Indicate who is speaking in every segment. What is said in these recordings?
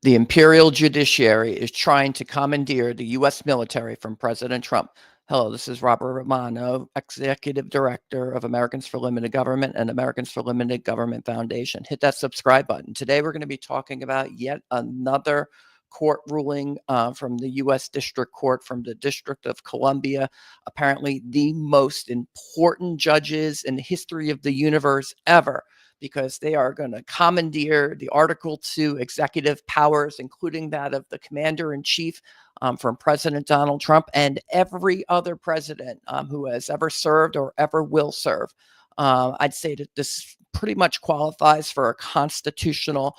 Speaker 1: The Imperial Judiciary is trying to commandeer the U.S. military from President Trump. Hello, this is Robert Romano, Executive Director of Americans for Limited Government and Americans for Limited Government Foundation. Hit that subscribe button. Today, we're going to be talking about yet another court ruling from the U.S. District Court from the District of Columbia. Apparently, the most important judges in the history of the universe ever, because they are going to commandeer the Article 2 executive powers, including that of the Commander-in-Chief from President Donald Trump and every other president who has ever served or ever will serve. I'd say that this pretty much qualifies for a constitutional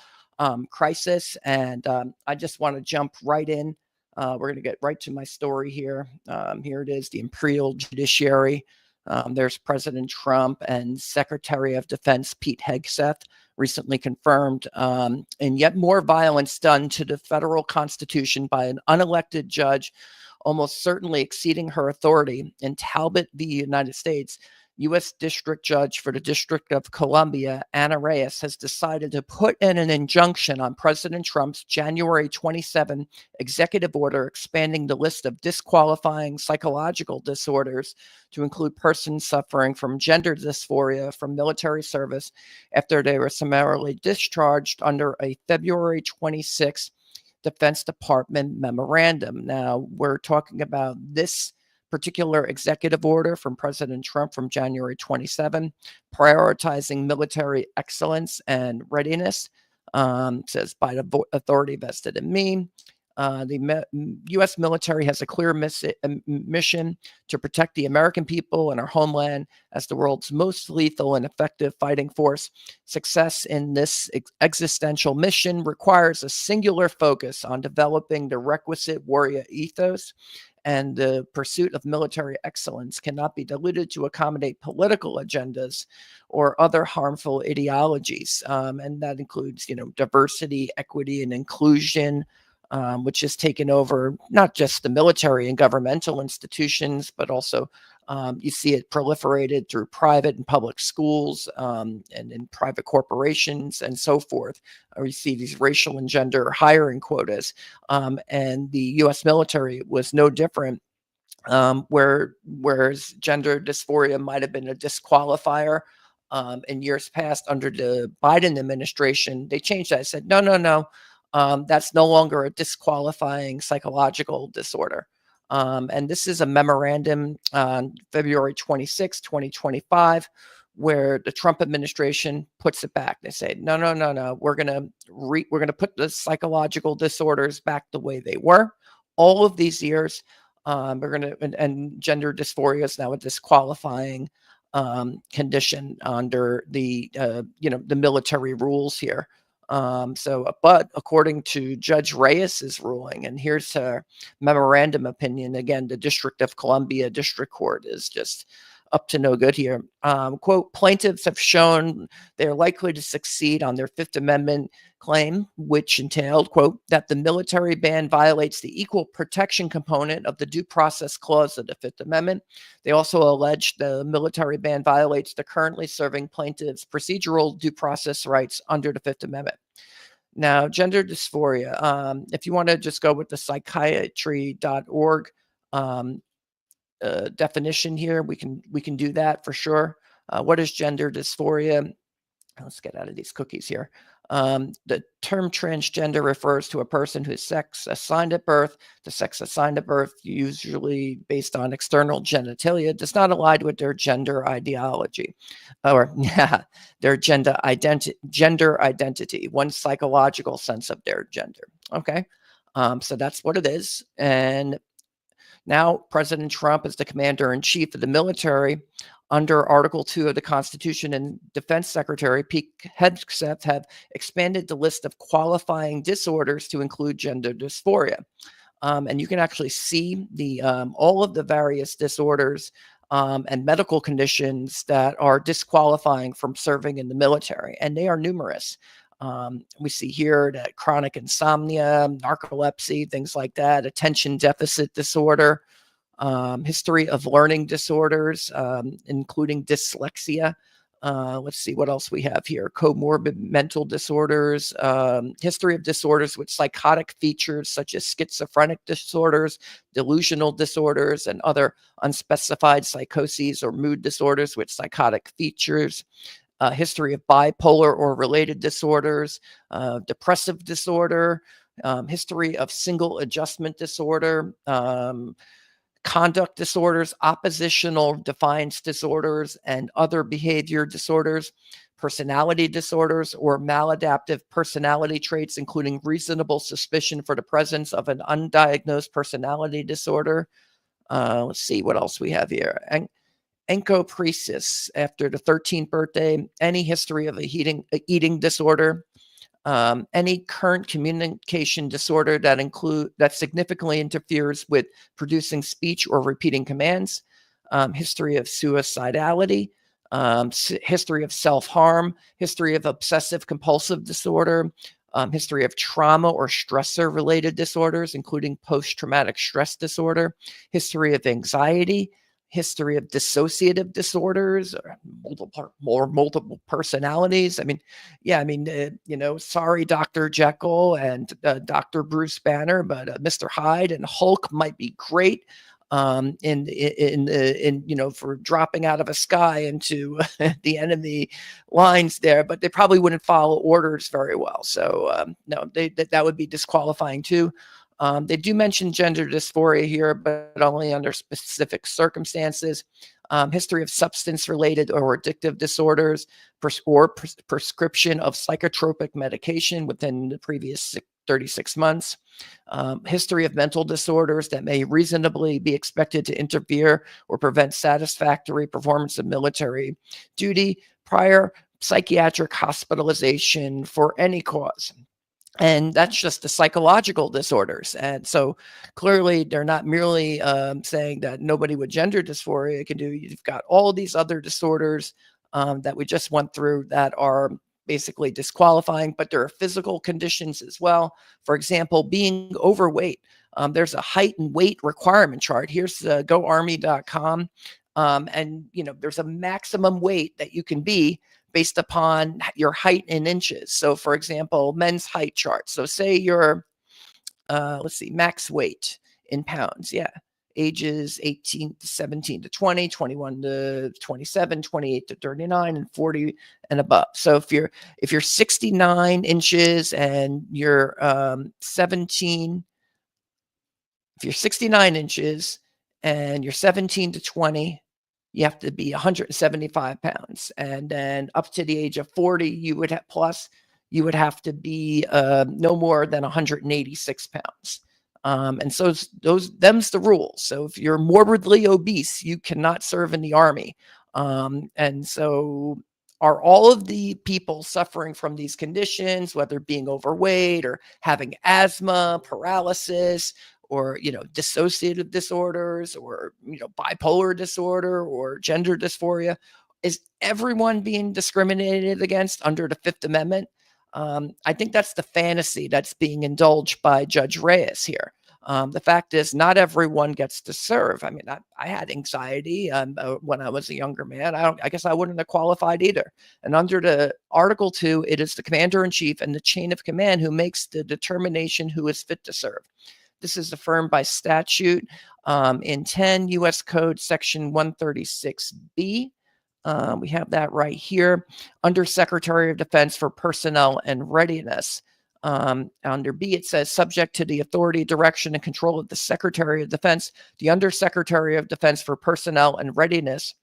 Speaker 1: crisis, and I just want to jump right in. We're going to get right to my story here. Here it is, the Imperial Judiciary. There's President Trump and Secretary of Defense Pete Hegseth recently confirmed in yet more violence done to the federal Constitution by an unelected judge, almost certainly exceeding her authority. In Talbot v. United States, U.S. District Judge for the District of Columbia, Judge Reyes, has decided to put in an injunction on President Trump's January 27 executive order expanding the list of disqualifying psychological disorders to include persons suffering from gender dysphoria from military service after they were summarily discharged under a February 26 Defense Department memorandum. Now, we're talking about this particular executive order from President Trump from January 27, prioritizing military excellence and readiness, says by the authority vested in me. The U.S. military has a clear mission to protect the American people and our homeland as the world's most lethal and effective fighting force. Success in this existential mission requires a singular focus on developing the requisite warrior ethos, and the pursuit of military excellence cannot be diluted to accommodate political agendas or other harmful ideologies. And that includes, diversity, equity, and inclusion, which has taken over not just the military and governmental institutions, but also you see it proliferated through private and public schools and in private corporations and so forth. Or you see these racial and gender hiring quotas. And the U.S. military was no different, whereas gender dysphoria might have been a disqualifier in years past under the Biden administration. They changed that. I said, no. That's no longer a disqualifying psychological disorder. And this is a memorandum on February 26, 2025, where the Trump administration puts it back. They say, no. We're going to put the psychological disorders back the way they were all of these years. And gender dysphoria is now a disqualifying condition under the military rules here. But according to Judge Reyes's ruling, and here's her memorandum opinion, again, the District of Columbia District Court is just up to no good here. Quote, plaintiffs have shown they're likely to succeed on their Fifth Amendment claim, which entailed, quote, that the military ban violates the equal protection component of the due process clause of the Fifth Amendment. They also allege the military ban violates the currently serving plaintiffs' procedural due process rights under the Fifth Amendment. Now, gender dysphoria, if you want to just go with the psychiatry.org definition here, we can do that for sure. What is gender dysphoria? Let's get out of these cookies here. The term transgender refers to a person whose sex assigned at birth, the sex assigned at birth, usually based on external genitalia, does not align with their gender ideology or their gender identity, one psychological sense of their gender. Okay. So that's what it is. And now, President Trump, as the commander-in-chief of the military, under Article 2 of the Constitution, and Defense Secretary Pete Hegseth have expanded the list of qualifying disorders to include gender dysphoria. And you can actually see the all of the various disorders and medical conditions that are disqualifying from serving in the military, and they are numerous. We see here that chronic insomnia, narcolepsy, things like that, attention deficit disorder, history of learning disorders, including dyslexia, Let's see what else we have here. Comorbid mental disorders, history of disorders with psychotic features such as schizophrenic disorders, delusional disorders, and other unspecified psychoses or mood disorders with psychotic features. History of bipolar or related disorders, depressive disorder, history of single adjustment disorder, conduct disorders, oppositional defiance disorders, and other behavior disorders, personality disorders, or maladaptive personality traits, including reasonable suspicion for the presence of an undiagnosed personality disorder. Let's see what else we have here. Encopresis after the 13th birthday, any history of a eating disorder, any current communication disorder that significantly interferes with producing speech or repeating commands, history of suicidality, history of self-harm, history of obsessive-compulsive disorder, history of trauma or stressor-related disorders, including post-traumatic stress disorder, history of anxiety, history of dissociative disorders or multiple personalities. I mean, yeah, I mean, sorry, Dr. Jekyll and Dr. Bruce Banner, but Mr. Hyde and Hulk might be great for dropping out of a sky into the enemy lines there, but they probably wouldn't follow orders very well. So no, that would be disqualifying too. They do mention gender dysphoria here, but only under specific circumstances. History of substance-related or addictive disorders, prescription of psychotropic medication within the previous 36 months. History of mental disorders that may reasonably be expected to interfere or prevent satisfactory performance of military duty. Prior psychiatric hospitalization for any cause. And that's just the psychological disorders. And so clearly they're not merely saying that nobody with gender dysphoria can do. You've got all these other disorders that we just went through that are basically disqualifying, but there are physical conditions as well. For example, being overweight. There's a height and weight requirement chart. Here's goarmy.com. And, there's a maximum weight that you can be based upon your height in inches. So for example, men's height chart. So say you're, let's see, max weight in pounds. Yeah. Ages 18 to 17 to 20, 21 to 27, 28 to 39, and 40 and above. So if you're 69 inches and you're if you're 69 inches and you're 17 to 20, you have to be 175 pounds. And then up to the age of 40, you would have to be no more than 186 pounds. And so them's the rules. So if you're morbidly obese, you cannot serve in the Army. And so are all of the people suffering from these conditions, whether being overweight or having asthma, paralysis, or dissociative disorders, or bipolar disorder, or gender dysphoria, is everyone being discriminated against under the Fifth Amendment? I think that's the fantasy that's being indulged by Judge Reyes here. The fact is, not everyone gets to serve. I mean, I had anxiety when I was a younger man. I guess I wouldn't have qualified either. And under the Article 2, it is the commander-in-chief and the chain of command who makes the determination who is fit to serve. This is affirmed by statute in 10 U.S. Code Section 136B. We have that right here. Under Secretary of Defense for Personnel and Readiness. Under B, it says, subject to the authority, direction, and control of the Secretary of Defense, the Undersecretary of Defense for Personnel and Readiness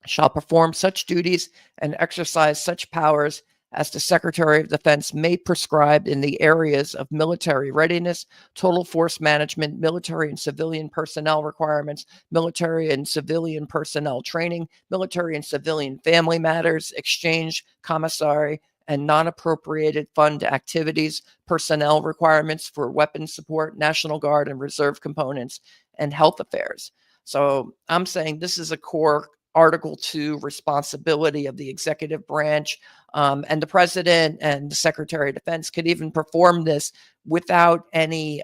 Speaker 1: shall perform such duties and exercise such powers as the Secretary of Defense may prescribe in the areas of military readiness, total force management, military and civilian personnel requirements, military and civilian personnel training, military and civilian family matters, exchange, commissary, and non-appropriated fund activities, personnel requirements for weapons support, National Guard and Reserve components, and health affairs. So I'm saying this is a core Article 2 responsibility of the executive branch. And the president and the secretary of defense could even perform this without any,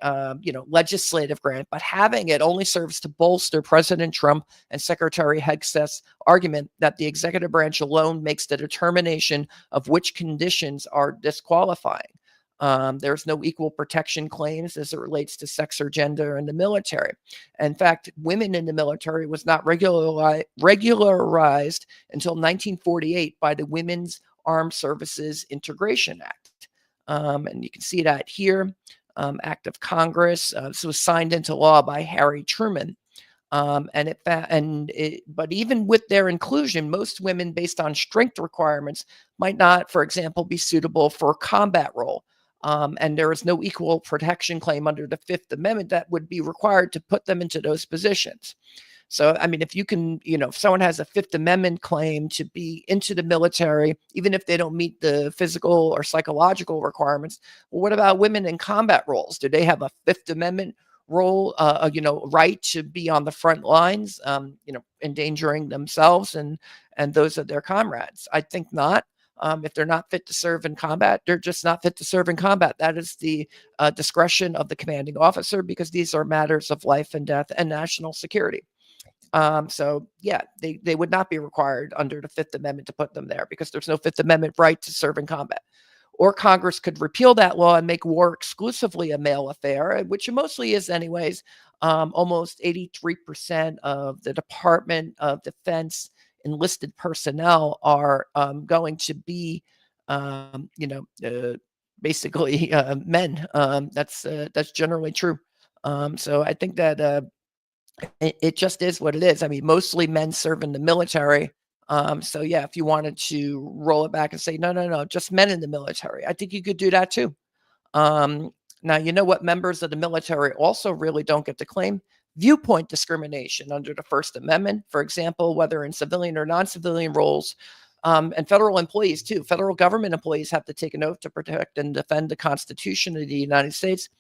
Speaker 1: legislative grant, but having it only serves to bolster President Trump and Secretary Hegseth's argument that the executive branch alone makes the determination of which conditions are disqualifying. There's no equal protection claims as it relates to sex or gender in the military. In fact, women in the military was not regularized until 1948 by the Women's Armed Services Integration Act. And you can see that here, Act of Congress. This was signed into law by Harry Truman. But even with their inclusion, most women, based on strength requirements, might not, for example, be suitable for a combat role. And there is no equal protection claim under the Fifth Amendment that would be required to put them into those positions. So, I mean, if you can, if someone has a Fifth Amendment claim to be into the military, even if they don't meet the physical or psychological requirements, well, what about women in combat roles? Do they have a Fifth Amendment role, right to be on the front lines, endangering themselves and those of their comrades? I think not. If they're not fit to serve in combat, they're just not fit to serve in combat. That is the discretion of the commanding officer, because these are matters of life and death and national security. So yeah, they would not be required under the Fifth Amendment to put them there, because there's no Fifth Amendment right to serve in combat. Or Congress could repeal that law and make war exclusively a male affair, which it mostly is anyways. Almost 83% of the Department of Defense enlisted personnel are going to be, basically men. That's generally true. So I think that it just is what it is. I mean, mostly men serve in the military. So yeah, if you wanted to roll it back and say, no, just men in the military, I think you could do that too. Um, Now, you know what members of the military also really don't get to claim? Viewpoint discrimination under the First Amendment, for example, whether in civilian or non-civilian roles, and federal employees too. Federal government employees have to take an oath to protect and defend the Constitution of the United States,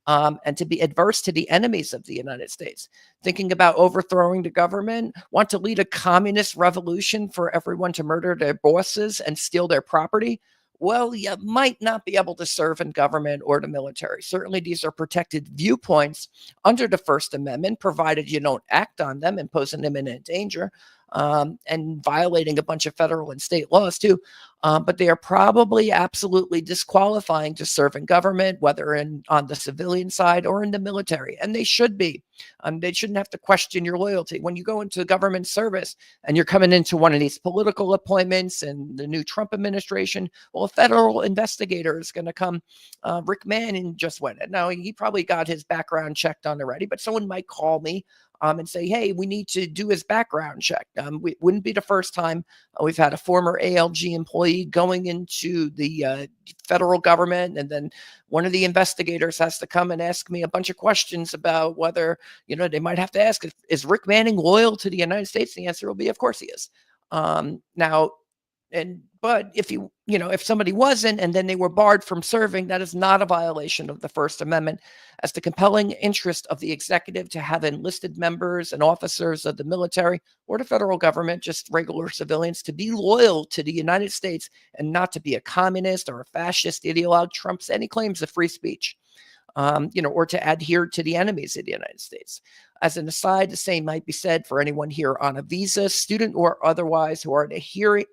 Speaker 1: and to be adverse to the enemies of the United States. Thinking about overthrowing the government, want to lead a communist revolution for everyone to murder their bosses and steal their property? Well, you might not be able to serve in government or the military. Certainly, these are protected viewpoints under the First Amendment, provided you don't act on them and pose an imminent danger, and violating a bunch of federal and state laws too. But they are probably absolutely disqualifying to serve in government, whether on the civilian side or in the military. And they should be. They shouldn't have to question your loyalty. When you go into government service and you're coming into one of these political appointments and the new Trump administration, well, a federal investigator is going to come. Rick Manning just went. Now, he probably got his background checked on already, but someone might call me and say, hey, we need to do his background check. We wouldn't be the first time we've had a former ALG employee going into the federal government, and then one of the investigators has to come and ask me a bunch of questions about whether, they might have to ask, is Rick Manning loyal to the United States? The answer will be, of course he is. But if somebody wasn't and then they were barred from serving, that is not a violation of the First Amendment, as the compelling interest of the executive to have enlisted members and officers of the military or the federal government, just regular civilians, to be loyal to the United States and not to be a communist or a fascist ideologue trumps any claims of free speech. Or to adhere to the enemies of the United States. As an aside, the same might be said for anyone here on a visa, student or otherwise, who are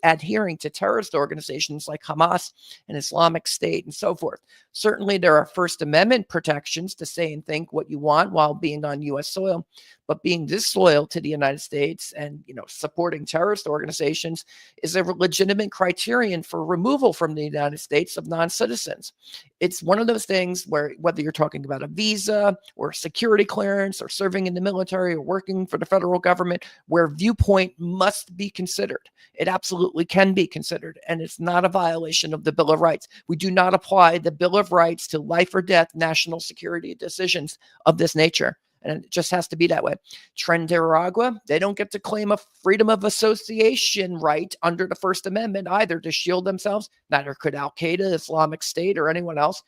Speaker 1: adhering to terrorist organizations like Hamas and Islamic State and so forth. Certainly, there are First Amendment protections to say and think what you want while being on U.S. soil, but being disloyal to the United States and, supporting terrorist organizations is a legitimate criterion for removal from the United States of non-citizens. It's one of those things where, whether you're talking about a visa or security clearance or serving in the military or working for the federal government, where viewpoint must be considered. It absolutely can be considered, and it's not a violation of the Bill of Rights. We do not apply the Bill of Rights to life or death national security decisions of this nature. and it just has to be that way. Trinidad, they don't get to claim a freedom of association right under the First Amendment either to shield themselves. Neither could Al-Qaeda, Islamic State, or anyone else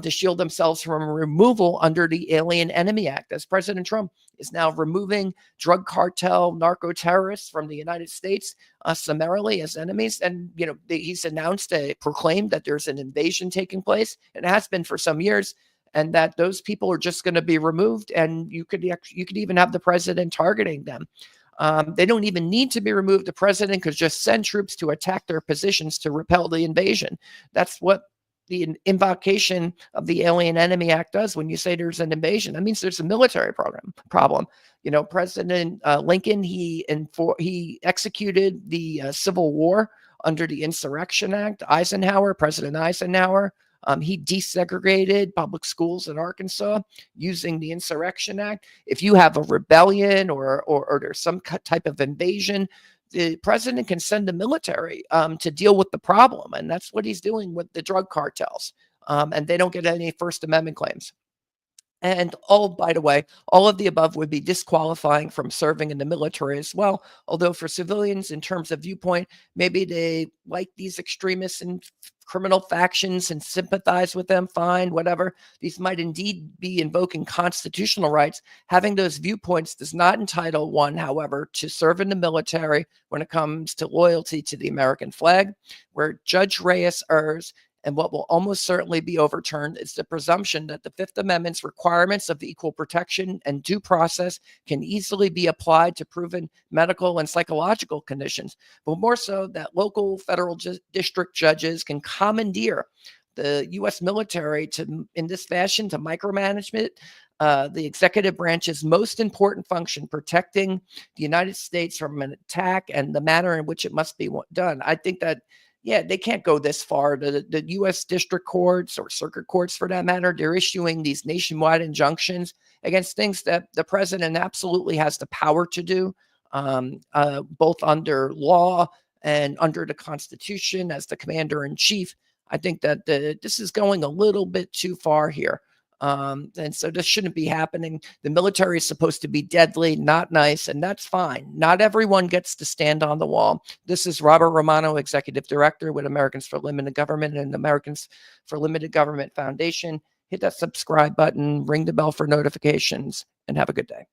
Speaker 1: to shield themselves from removal under the Alien Enemy Act, as President Trump is now removing drug cartel, narco terrorists from the United States summarily as enemies. And, he's proclaimed that there's an invasion taking place, and it has been for some years, and that those people are just going to be removed. And you could even have the president targeting them. They don't even need to be removed. The president could just send troops to attack their positions to repel the invasion. That's what the invocation of the Alien Enemy Act does. When you say there's an invasion, that means there's a military problem. President Lincoln, he executed the Civil War under the Insurrection Act. President Eisenhower, he desegregated public schools in Arkansas using the Insurrection Act. If you have a rebellion or there's some type of invasion, the president can send the military to deal with the problem. And that's what he's doing with the drug cartels. And they don't get any First Amendment claims. And by the way, all of the above would be disqualifying from serving in the military as well. Although for civilians, in terms of viewpoint, maybe they like these extremists and criminal factions and sympathize with them, fine, whatever. These might indeed be invoking constitutional rights. Having those viewpoints does not entitle one, however, to serve in the military when it comes to loyalty to the American flag. Where Judge Reyes errs, and what will almost certainly be overturned, is the presumption that the Fifth Amendment's requirements of equal protection and due process can easily be applied to proven medical and psychological conditions, but more so that local federal district judges can commandeer the U.S. military in this fashion to micromanagement the executive branch's most important function, protecting the United States from an attack and the manner in which it must be done. I think that they can't go this far. The U.S. district courts or circuit courts, for that matter, they're issuing these nationwide injunctions against things that the president absolutely has the power to do, both under law and under the Constitution as the commander-in-chief. I think that this is going a little bit too far here. And so this shouldn't be happening. The military is supposed to be deadly, not nice, and that's fine. Not everyone gets to stand on the wall. This is Robert Romano, Executive Director with Americans for Limited Government and Americans for Limited Government Foundation. Hit that subscribe button, ring the bell for notifications, and have a good day.